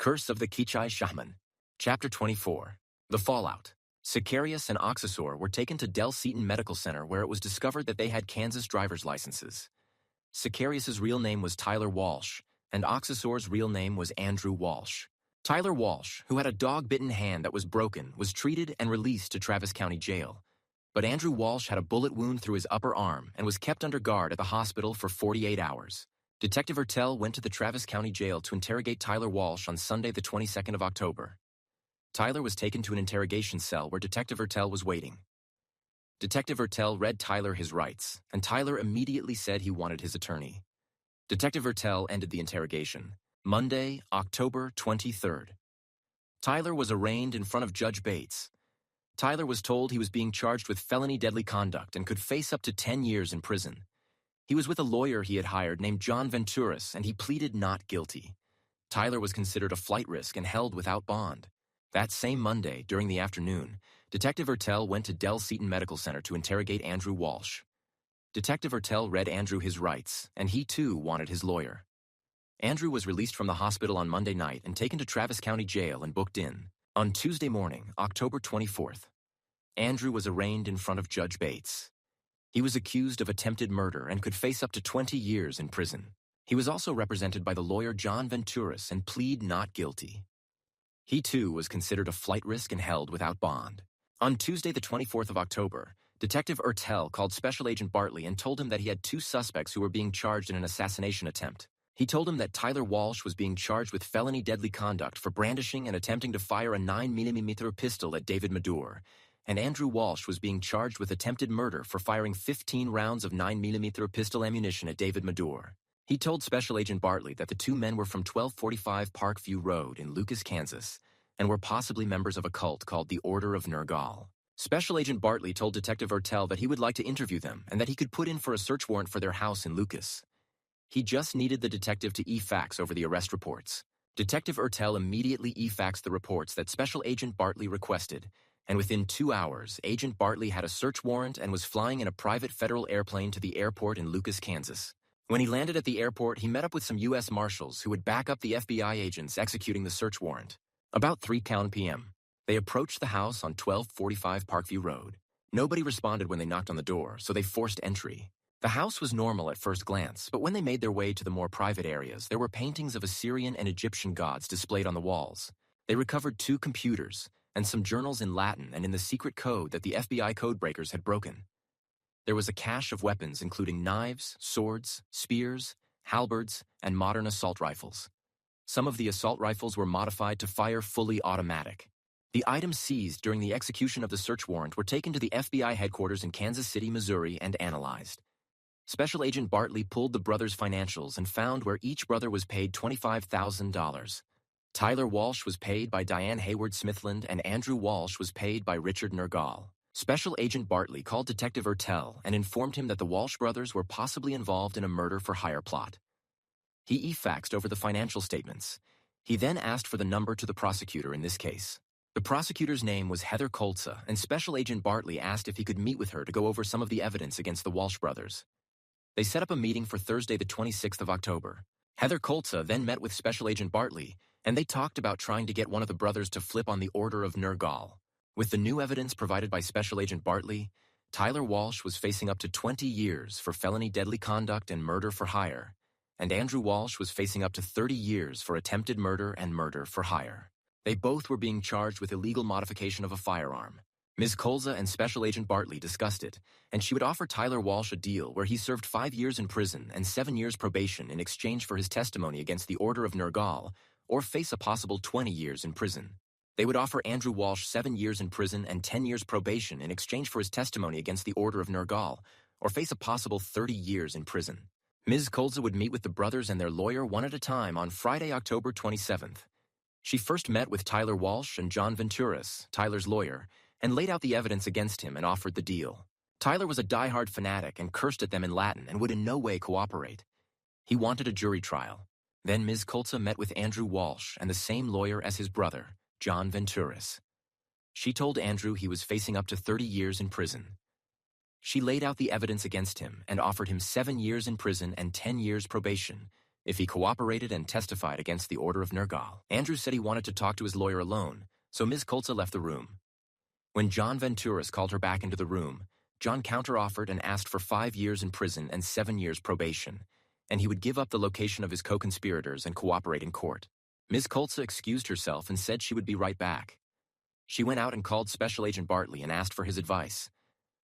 Curse of the Kichai Shaman. Chapter 24. The Fallout. Sicarius and Oxysor were taken to Del Seaton Medical Center where it was discovered that they had Kansas driver's licenses. Sicarius's real name was Tyler Walsh, and Oxysor's real name was Andrew Walsh. Tyler Walsh, who had a dog-bitten hand that was broken, was treated and released to Travis County Jail. But Andrew Walsh had a bullet wound through his upper arm and was kept under guard at the hospital for 48 hours. Detective Ertel went to the Travis County Jail to interrogate Tyler Walsh on Sunday the 22nd of October. Tyler was taken to an interrogation cell where Detective Ertel was waiting. Detective Ertel read Tyler his rights, and Tyler immediately said he wanted his attorney. Detective Ertel ended the interrogation. Monday, October 23rd. Tyler was arraigned in front of Judge Bates. Tyler was told he was being charged with felony deadly conduct and could face up to 10 years in prison. He was with a lawyer he had hired named John Venturis, and he pleaded not guilty. Tyler was considered a flight risk and held without bond. That same Monday, during the afternoon, Detective Ertel went to Del Seaton Medical Center to interrogate Andrew Walsh. Detective Ertel read Andrew his rights, and he too wanted his lawyer. Andrew was released from the hospital on Monday night and taken to Travis County Jail and booked in. On Tuesday morning, October 24th, Andrew was arraigned in front of Judge Bates. He was accused of attempted murder and could face up to 20 years in prison. He was also represented by the lawyer John Venturis and plead not guilty. He too was considered a flight risk and held without bond. On Tuesday the 24th of October, Detective Ertel called Special Agent Bartley and told him that he had two suspects who were being charged in an assassination attempt. He told him that Tyler Walsh was being charged with felony deadly conduct for brandishing and attempting to fire a 9mm pistol at David Madure, and Andrew Walsh was being charged with attempted murder for firing 15 rounds of 9mm pistol ammunition at David Madure. He told Special Agent Bartley that the two men were from 1245 Parkview Road in Lucas, Kansas, and were possibly members of a cult called the Order of Nergal. Special Agent Bartley told Detective Ertel that he would like to interview them and that he could put in for a search warrant for their house in Lucas. He just needed the detective to e-fax over the arrest reports. Detective Ertel immediately e-faxed the reports that Special Agent Bartley requested, and within 2 hours, Agent Bartley had a search warrant and was flying in a private federal airplane to the airport in Lucas, Kansas. When he landed at the airport, he met up with some U.S. Marshals who would back up the FBI agents executing the search warrant. About 3 p.m., they approached the house on 1245 Parkview Road. Nobody responded when they knocked on the door, so they forced entry. The house was normal at first glance, but when they made their way to the more private areas, there were paintings of Assyrian and Egyptian gods displayed on the walls. They recovered 2 computers and some journals in Latin and in the secret code that the FBI codebreakers had broken. There was a cache of weapons including knives, swords, spears, halberds, and modern assault rifles. Some of the assault rifles were modified to fire fully automatic. The items seized during the execution of the search warrant were taken to the FBI headquarters in Kansas City, Missouri, and analyzed. Special Agent Bartley pulled the brothers' financials and found where each brother was paid $25,000. Tyler Walsh was paid by Diane Hayward Smithland and Andrew Walsh was paid by Richard Nergal. Special Agent Bartley called Detective Ertel and informed him that the Walsh brothers were possibly involved in a murder-for-hire plot. He e-faxed over the financial statements. He then asked for the number to the prosecutor in this case. The prosecutor's name was Heather Kolza, and Special Agent Bartley asked if he could meet with her to go over some of the evidence against the Walsh brothers. They set up a meeting for Thursday the 26th of October. Heather Kolza then met with Special Agent Bartley, and they talked about trying to get one of the brothers to flip on the Order of Nergal. With the new evidence provided by Special Agent Bartley, Tyler Walsh was facing up to 20 years for felony deadly conduct and murder for hire, and Andrew Walsh was facing up to 30 years for attempted murder and murder for hire. They both were being charged with illegal modification of a firearm. Ms. Kolza and Special Agent Bartley discussed it, and she would offer Tyler Walsh a deal where he served 5 years in prison and 7 years probation in exchange for his testimony against the Order of Nergal, or face a possible 20 years in prison. They would offer Andrew Walsh 7 years in prison and 10 years probation in exchange for his testimony against the Order of Nergal, or face a possible 30 years in prison. Ms. Kolza would meet with the brothers and their lawyer one at a time on Friday, October 27th. She first met with Tyler Walsh and John Venturis, Tyler's lawyer, and laid out the evidence against him and offered the deal. Tyler was a diehard fanatic and cursed at them in Latin and would in no way cooperate. He wanted a jury trial. Then Ms. Kolza met with Andrew Walsh and the same lawyer as his brother, John Venturis. She told Andrew he was facing up to 30 years in prison. She laid out the evidence against him and offered him 7 years in prison and 10 years probation, if he cooperated and testified against the order of Nergal. Andrew said he wanted to talk to his lawyer alone, so Ms. Colza left the room. When John Venturas called her back into the room, John counteroffered and asked for 5 years in prison and 7 years probation, and he would give up the location of his co-conspirators and cooperate in court. Ms. Colza excused herself and said she would be right back. She went out and called Special Agent Bartley and asked for his advice.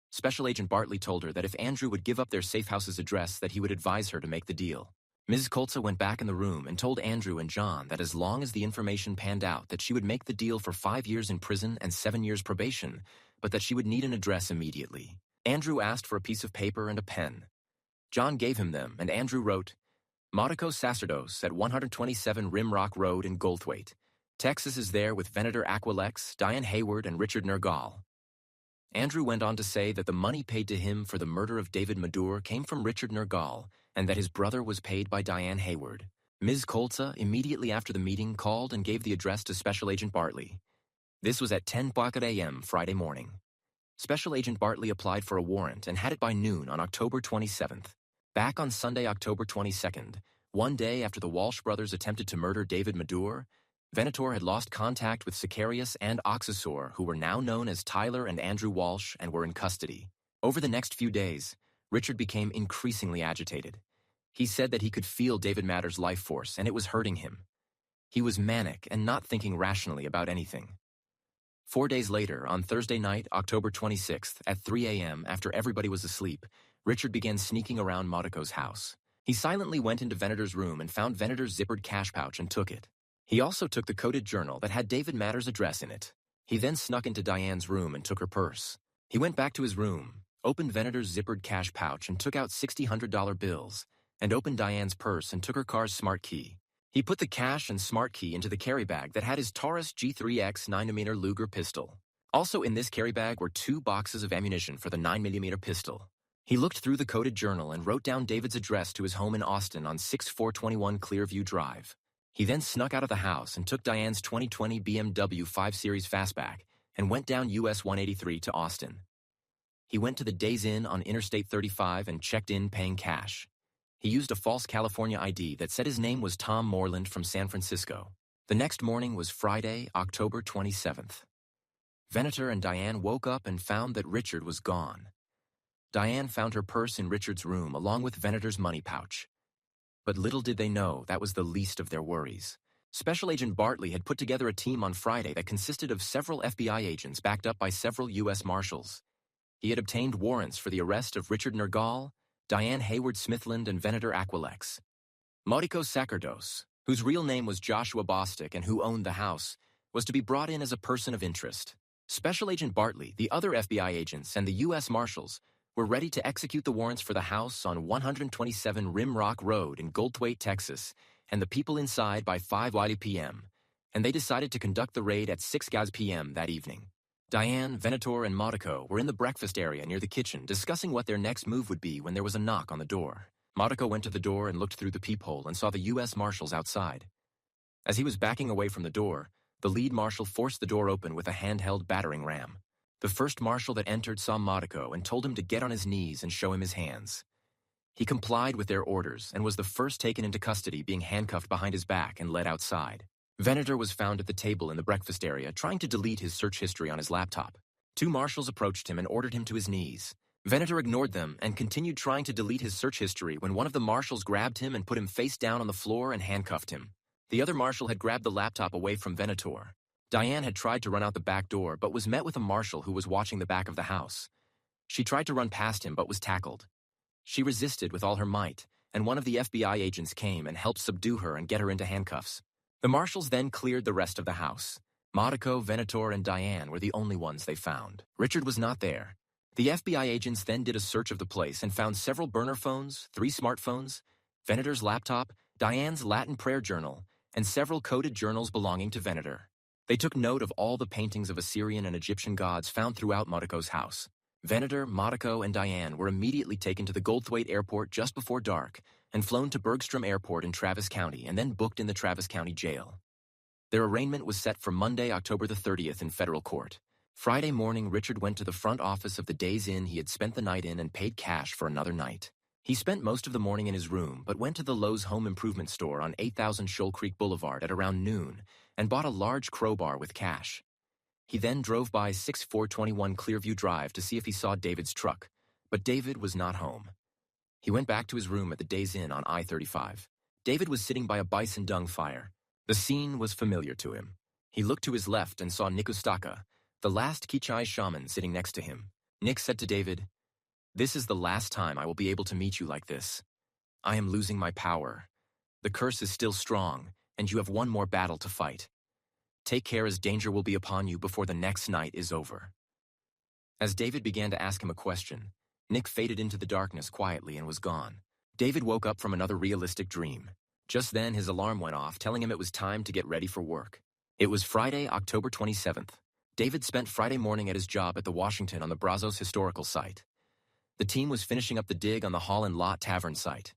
Special Agent Bartley told her that if Andrew would give up their safe house's address, that he would advise her to make the deal. Ms. Colza went back in the room and told Andrew and John that as long as the information panned out, that she would make the deal for 5 years in prison and 7 years probation, but that she would need an address immediately. Andrew asked for a piece of paper and a pen. John gave him them, and Andrew wrote, Modico Sacerdos at 127 Rimrock Road in Goldthwaite. Texas is there with Venator Aquilex, Diane Hayward, and Richard Nergal. Andrew went on to say that the money paid to him for the murder of David Madure came from Richard Nergal, and that his brother was paid by Diane Hayward. Ms. Colza, immediately after the meeting, called and gave the address to Special Agent Bartley. This was at 10 a.m. Friday morning. Special Agent Bartley applied for a warrant and had it by noon on October 27th. Back on Sunday, October 22nd, one day after the Walsh brothers attempted to murder David Madure, Venator had lost contact with Sicarius and Oxysor, who were now known as Tyler and Andrew Walsh, and were in custody. Over the next few days, Richard became increasingly agitated. He said that he could feel David Matter's life force, and it was hurting him. He was manic and not thinking rationally about anything. 4 days later, on Thursday night, October 26th, at 3 a.m., after everybody was asleep, Richard began sneaking around Modico's house. He silently went into Venator's room and found Venator's zippered cash pouch and took it. He also took the coded journal that had David Matter's address in it. He then snuck into Diane's room and took her purse. He went back to his room, opened Venator's zippered cash pouch and took out $60 $100 bills, and opened Diane's purse and took her car's smart key. He put the cash and smart key into the carry bag that had his Taurus G3X 9mm Luger pistol. Also in this carry bag were 2 boxes of ammunition for the 9mm pistol. He looked through the coded journal and wrote down David's address to his home in Austin on 6421 Clearview Drive. He then snuck out of the house and took Diane's 2020 BMW 5 Series Fastback and went down US 183 to Austin. He went to the Days Inn on Interstate 35 and checked in paying cash. He used a false California ID that said his name was Tom Moreland from San Francisco. The next morning was Friday, October 27th. Venator and Diane woke up and found that Richard was gone. Diane found her purse in Richard's room along with Venator's money pouch. But little did they know that was the least of their worries. Special Agent Bartley had put together a team on Friday that consisted of several FBI agents backed up by several U.S. Marshals. He had obtained warrants for the arrest of Richard Nergal, Diane Hayward Smithland, and Venator Aquilex. Modico Sacerdos, whose real name was Joshua Bostick and who owned the house, was to be brought in as a person of interest. Special Agent Bartley, the other FBI agents, and the U.S. Marshals were ready to execute the warrants for the house on 127 Rimrock Road in Goldthwaite, Texas, and the people inside by 5:00 p.m., and they decided to conduct the raid at 6:00 p.m. that evening. Diane, Venator, and Modico were in the breakfast area near the kitchen discussing what their next move would be when there was a knock on the door. Modico went to the door and looked through the peephole and saw the U.S. Marshals outside. As he was backing away from the door, the lead marshal forced the door open with a handheld battering ram. The first marshal that entered saw Modico and told him to get on his knees and show him his hands. He complied with their orders and was the first taken into custody, being handcuffed behind his back and led outside. Venator was found at the table in the breakfast area trying to delete his search history on his laptop. 2 marshals approached him and ordered him to his knees. Venator ignored them and continued trying to delete his search history when one of the marshals grabbed him and put him face down on the floor and handcuffed him. The other marshal had grabbed the laptop away from Venator. Diane had tried to run out the back door but was met with a marshal who was watching the back of the house. She tried to run past him but was tackled. She resisted with all her might, and one of the FBI agents came and helped subdue her and get her into handcuffs. The marshals then cleared the rest of the house. Modico, Venator, and Diane were the only ones they found. Richard was not there. The FBI agents then did a search of the place and found several burner phones, 3 smartphones, Venator's laptop, Diane's Latin prayer journal, and several coded journals belonging to Venator. They took note of all the paintings of Assyrian and Egyptian gods found throughout Modico's house. Venator, Modico, and Diane were immediately taken to the Goldthwaite Airport just before dark and flown to Bergstrom Airport in Travis County and then booked in the Travis County Jail. Their arraignment was set for Monday, October the 30th in federal court. Friday morning, Richard went to the front office of the Days Inn he had spent the night in and paid cash for another night. He spent most of the morning in his room, but went to the Lowe's home improvement store on 8000 Shoal Creek Boulevard at around noon and bought a large crowbar with cash. He then drove by 6421 Clearview Drive to see if he saw David's truck, but David was not home. He went back to his room at the Days Inn on I-35. David was sitting by a bison dung fire. The scene was familiar to him. He looked to his left and saw Nick Ustaka, the last Kichai shaman, sitting next to him. Nick said to David, "This is the last time I will be able to meet you like this. I am losing my power. The curse is still strong, and you have one more battle to fight. Take care, as danger will be upon you before the next night is over." As David began to ask him a question, Nick faded into the darkness quietly and was gone. David woke up from another realistic dream. Just then, his alarm went off, telling him it was time to get ready for work. It was Friday, October 27th. David spent Friday morning at his job at the Washington on the Brazos Historical Site. The team was finishing up the dig on the Hall and Lot Tavern site.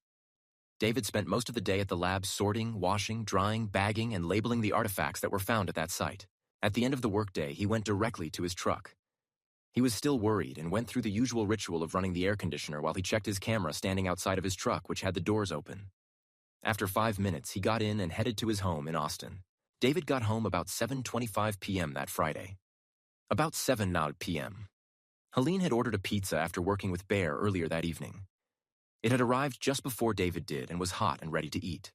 David spent most of the day at the lab sorting, washing, drying, bagging, and labeling the artifacts that were found at that site. At the end of the workday, he went directly to his truck. He was still worried and went through the usual ritual of running the air conditioner while he checked his camera standing outside of his truck, which had the doors open. After 5 minutes, he got in and headed to his home in Austin. David got home about 7:25 p.m. that Friday. About 7 p.m. Helene had ordered a pizza after working with Bear earlier that evening. It had arrived just before David did and was hot and ready to eat.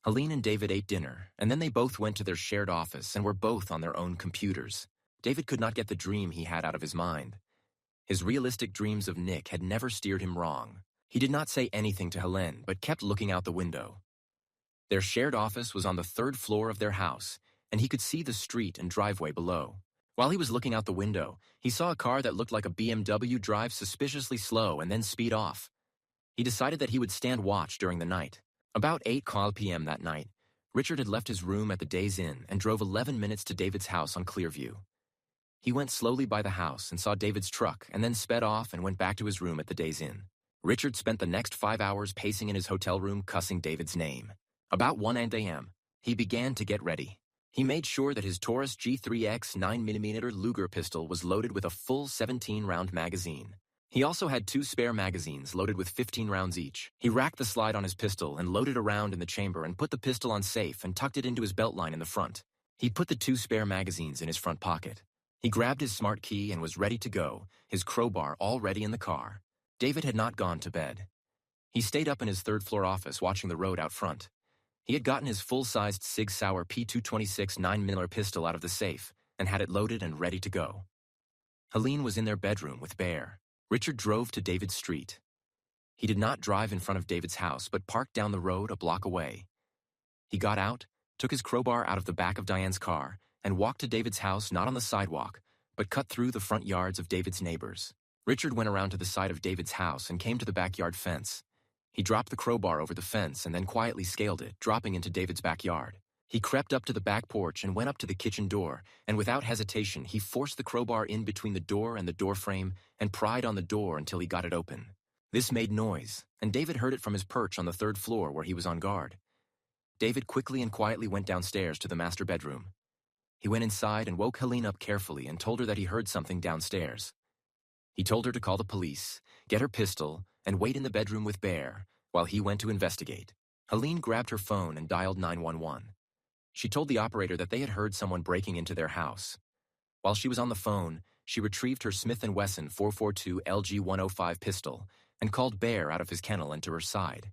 Helene and David ate dinner, and then they both went to their shared office and were both on their own computers. David could not get the dream he had out of his mind. His realistic dreams of Nick had never steered him wrong. He did not say anything to Helene, but kept looking out the window. Their shared office was on the 3rd floor of their house, and he could see the street and driveway below. While he was looking out the window, he saw a car that looked like a BMW drive suspiciously slow and then speed off. He decided that he would stand watch during the night. About 8 p.m. that night, Richard had left his room at the Days Inn and drove 11 minutes to David's house on Clearview. He went slowly by the house and saw David's truck and then sped off and went back to his room at the Days Inn. Richard spent the next 5 hours pacing in his hotel room cussing David's name. About 1 a.m., he began to get ready. He made sure that his Taurus G3X 9mm Luger pistol was loaded with a full 17-round magazine. He also had 2 spare magazines loaded with 15 rounds each. He racked the slide on his pistol and loaded a round in the chamber and put the pistol on safe and tucked it into his belt line in the front. He put the 2 spare magazines in his front pocket. He grabbed his smart key and was ready to go, his crowbar already in the car. David had not gone to bed. He stayed up in his 3rd-floor office watching the road out front. He had gotten his full-sized Sig Sauer P226 9mm pistol out of the safe and had it loaded and ready to go. Helene was in their bedroom with Bear. Richard drove to David's street. He did not drive in front of David's house, but parked down the road a block away. He got out, took his crowbar out of the back of Diane's car, and walked to David's house not on the sidewalk, but cut through the front yards of David's neighbors. Richard went around to the side of David's house and came to the backyard fence. He dropped the crowbar over the fence and then quietly scaled it, dropping into David's backyard. He crept up to the back porch and went up to the kitchen door, and without hesitation, he forced the crowbar in between the door and the door frame and pried on the door until he got it open. This made noise, and David heard it from his perch on the 3rd floor where he was on guard. David quickly and quietly went downstairs to the master bedroom. He went inside and woke Helene up carefully and told her that he heard something downstairs. He told her to call the police, get her pistol, and wait in the bedroom with Bear while he went to investigate. Helene grabbed her phone and dialed 911. She told the operator that they had heard someone breaking into their house. While she was on the phone, she retrieved her Smith & Wesson 442 LG 105 pistol and called Bear out of his kennel and to her side.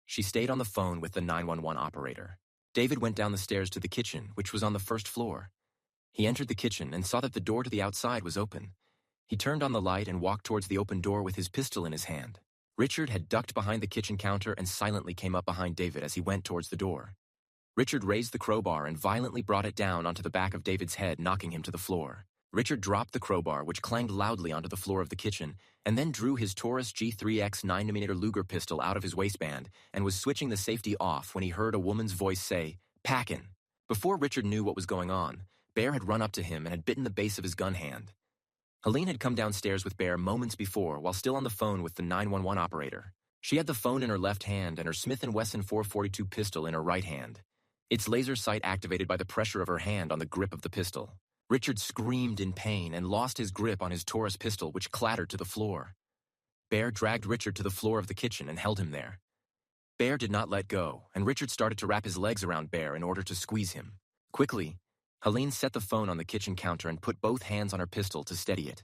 She stayed on the phone with the 911 operator. David went down the stairs to the kitchen, which was on the 1st floor. He entered the kitchen and saw that the door to the outside was open. He turned on the light and walked towards the open door with his pistol in his hand. Richard had ducked behind the kitchen counter and silently came up behind David as he went towards the door. Richard raised the crowbar and violently brought it down onto the back of David's head, knocking him to the floor. Richard dropped the crowbar, which clanged loudly onto the floor of the kitchen, and then drew his Taurus G3X 9mm Luger pistol out of his waistband and was switching the safety off when he heard a woman's voice say, "Packin'." Before Richard knew what was going on, Bear had run up to him and had bitten the base of his gun hand. Helene had come downstairs with Bear moments before while still on the phone with the 911 operator. She had the phone in her left hand and her Smith & Wesson 442 pistol in her right hand, its laser sight activated by the pressure of her hand on the grip of the pistol. Richard screamed in pain and lost his grip on his Taurus pistol, which clattered to the floor. Bear dragged Richard to the floor of the kitchen and held him there. Bear did not let go, and Richard started to wrap his legs around Bear in order to squeeze him. Quickly, Helene set the phone on the kitchen counter and put both hands on her pistol to steady it.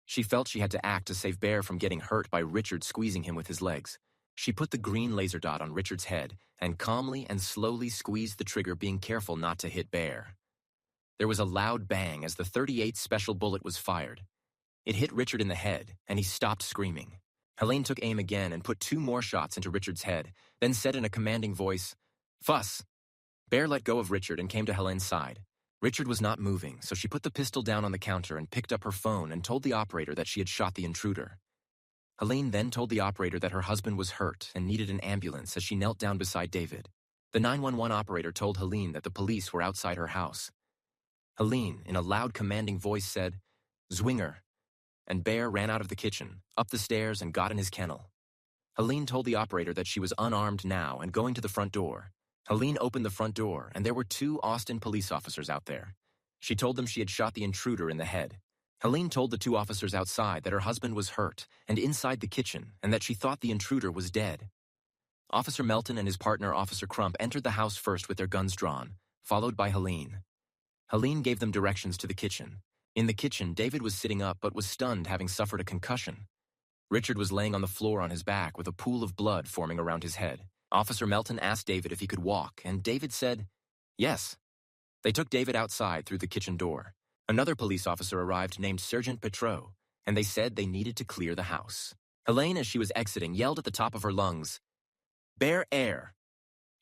She felt she had to act to save Bear from getting hurt by Richard squeezing him with his legs. She put the green laser dot on Richard's head and calmly and slowly squeezed the trigger, being careful not to hit Bear. There was a loud bang as the .38 special bullet was fired. It hit Richard in the head, and he stopped screaming. Helene took aim again and put 2 more shots into Richard's head, then said in a commanding voice, "Fuss!" Bear let go of Richard and came to Helene's side. Richard was not moving, so she put the pistol down on the counter and picked up her phone and told the operator that she had shot the intruder. Helene then told the operator that her husband was hurt and needed an ambulance as she knelt down beside David. The 911 operator told Helene that the police were outside her house. Helene, in a loud commanding voice, said, "Zwinger," and Bear ran out of the kitchen, up the stairs, and got in his kennel. Helene told the operator that she was unarmed now and going to the front door. Helene opened the front door, and there were 2 Austin police officers out there. She told them she had shot the intruder in the head. Helene told the 2 officers outside that her husband was hurt and inside the kitchen, and that she thought the intruder was dead. Officer Melton and his partner, Officer Crump, entered the house first with their guns drawn, followed by Helene. Helene gave them directions to the kitchen. In the kitchen, David was sitting up but was stunned, having suffered a concussion. Richard was laying on the floor on his back with a pool of blood forming around his head. Officer Melton asked David if he could walk, and David said, "Yes." They took David outside through the kitchen door. Another police officer arrived named Sergeant Petro, and they said they needed to clear the house. Helene, as she was exiting, yelled at the top of her lungs, "Bear, air!"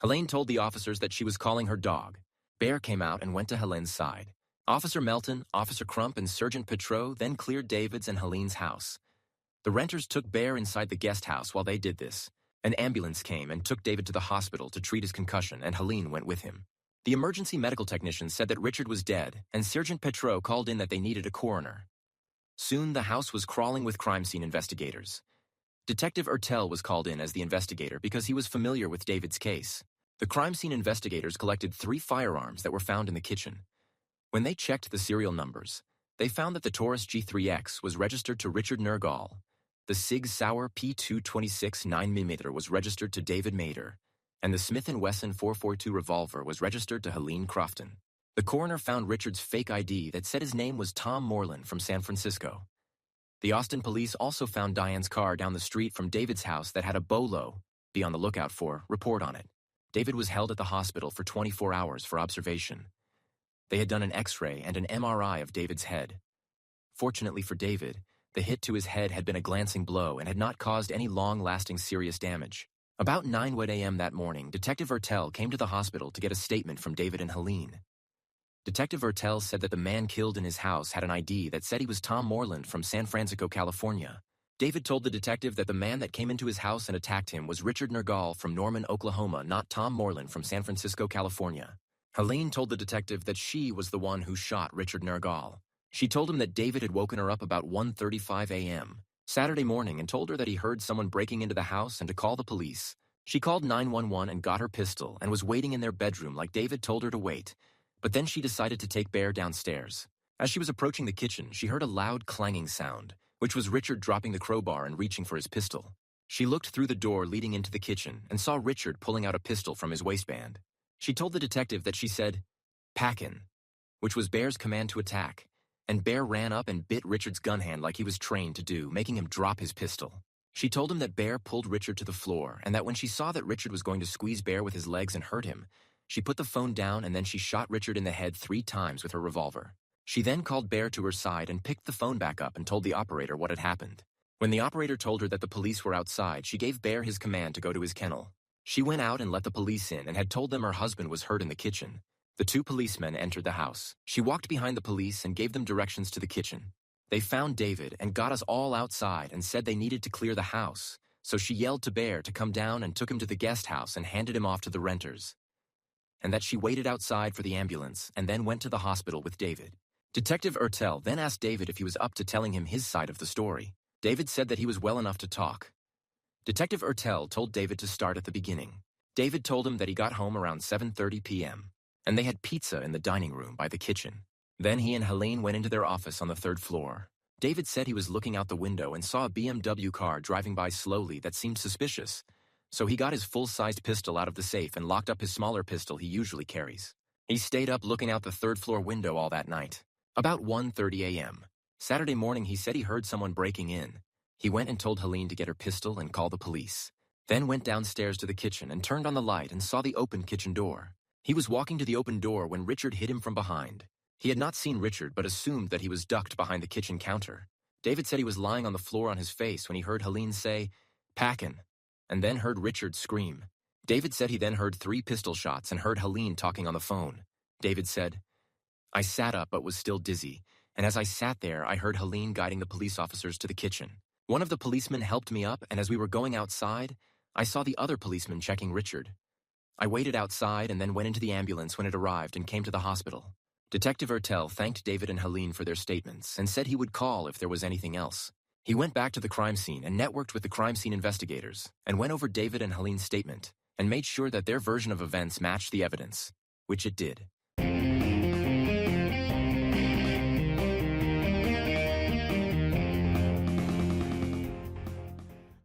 Helene told the officers that she was calling her dog. Bear came out and went to Helene's side. Officer Melton, Officer Crump, and Sergeant Petro then cleared David's and Helene's house. The renters took Bear inside the guest house while they did this. An ambulance came and took David to the hospital to treat his concussion, and Helene went with him. The emergency medical technician said that Richard was dead, and Sergeant Petro called in that they needed a coroner. Soon the house was crawling with crime scene investigators. Detective Ertel was called in as the investigator because he was familiar with David's case. The crime scene investigators collected 3 firearms that were found in the kitchen. When they checked the serial numbers, they found that the Taurus G3X was registered to Richard Nergal. The Sig Sauer P226 9mm was registered to David Mader, and the Smith & Wesson 442 revolver was registered to Helene Crofton. The coroner found Richard's fake ID that said his name was Tom Moreland from San Francisco. The Austin police also found Diane's car down the street from David's house that had a BOLO, be on the lookout for, report on it. David was held at the hospital for 24 hours for observation. They had done an X-ray and an MRI of David's head. Fortunately for David, the hit to his head had been a glancing blow and had not caused any long-lasting serious damage. About 9 a.m. that morning, Detective Ertel came to the hospital to get a statement from David and Helene. Detective Ertel said that the man killed in his house had an ID that said he was Tom Moreland from San Francisco, California. David told the detective that the man that came into his house and attacked him was Richard Nergal from Norman, Oklahoma, not Tom Moreland from San Francisco, California. Helene told the detective that she was the one who shot Richard Nergal. She told him that David had woken her up about 1:35 a.m. Saturday morning and told her that he heard someone breaking into the house and to call the police. She called 911 and got her pistol and was waiting in their bedroom like David told her to wait, but then she decided to take Bear downstairs. As she was approaching the kitchen, she heard a loud clanging sound, which was Richard dropping the crowbar and reaching for his pistol. She looked through the door leading into the kitchen and saw Richard pulling out a pistol from his waistband. She told the detective that she said, "Packin'," which was Bear's command to attack, and Bear ran up and bit Richard's gun hand like he was trained to do, making him drop his pistol. She told him that Bear pulled Richard to the floor and that when she saw that Richard was going to squeeze Bear with his legs and hurt him, she put the phone down and then she shot Richard in the head 3 times with her revolver. She then called Bear to her side and picked the phone back up and told the operator what had happened. When the operator told her that the police were outside, she gave Bear his command to go to his kennel. She went out and let the police in and had told them her husband was hurt in the kitchen. The 2 policemen entered the house. She walked behind the police and gave them directions to the kitchen. They found David and got us all outside and said they needed to clear the house, so she yelled to Bear to come down and took him to the guest house and handed him off to the renters, and that she waited outside for the ambulance and then went to the hospital with David. Detective Ertel then asked David if he was up to telling him his side of the story. David said that he was well enough to talk. Detective Ertel told David to start at the beginning. David told him that he got home around 7:30 p.m., and they had pizza in the dining room by the kitchen. Then he and Helene went into their office on the 3rd floor. David said he was looking out the window and saw a BMW car driving by slowly that seemed suspicious. So he got his full-sized pistol out of the safe and locked up his smaller pistol he usually carries. He stayed up looking out the third-floor window all that night. About 1:30 a.m. Saturday morning, he said he heard someone breaking in. He went and told Helene to get her pistol and call the police. Then went downstairs to the kitchen and turned on the light and saw the open kitchen door. He was walking to the open door when Richard hit him from behind. He had not seen Richard but assumed that he was ducked behind the kitchen counter. David said he was lying on the floor on his face when he heard Helene say, "Packin'," and then heard Richard scream. David said he then heard 3 pistol shots and heard Helene talking on the phone. David said, "I sat up but was still dizzy, and as I sat there, I heard Helene guiding the police officers to the kitchen. One of the policemen helped me up, and as we were going outside, I saw the other policeman checking Richard. I waited outside and then went into the ambulance when it arrived and came to the hospital." Detective Ertel thanked David and Helene for their statements and said he would call if there was anything else. He went back to the crime scene and networked with the crime scene investigators and went over David and Helene's statement and made sure that their version of events matched the evidence, which it did.